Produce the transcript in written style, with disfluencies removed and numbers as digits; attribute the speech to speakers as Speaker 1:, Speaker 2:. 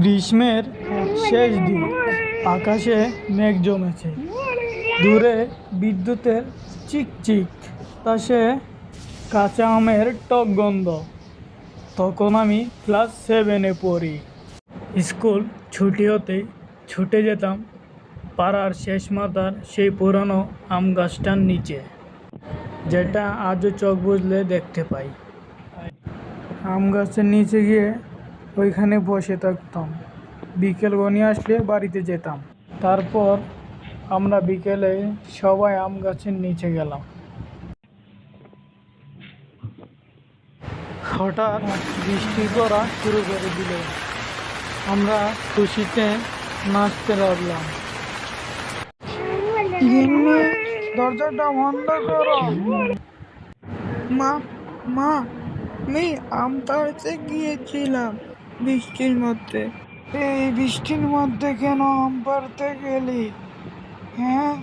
Speaker 1: গ্রীষ্মের শেষ দিন, আকাশে মেঘ জমেছে, দূরে বিদ্যুতের চিকচিক, পাশে কাঁচা আমের টক গন্ধ। তখন আমি ক্লাস 7-এ পড়ি। স্কুল ছুটি হতেই ছুটে যেতাম পাড়ার শেষ মাথার সেই পুরানো আম গাছটার নিচে, যেটা আজও চোখ বুজলে দেখতে পাই। আম গাছের নিচে গিয়ে ওইখানে বসে থাকতাম। বিকেল গনিয়ে আসলে বাড়িতে যেতাম। তারপর আমরা বিকেলে সবাই আম গাছের নিচে গেলাম। হঠাৎ বৃষ্টি পড়া শুরু করে দিল। আমরা খুশিতে নাচতে লাগলাম।
Speaker 2: গিন্নি, দরজাটা বন্ধ করো। মা মা আমি আম পাড়তে গিয়েছিলাম বৃষ্টির মধ্যে। এই বৃষ্টির মধ্যে কেন আম পাড়তে গেলি? হ্যাঁ,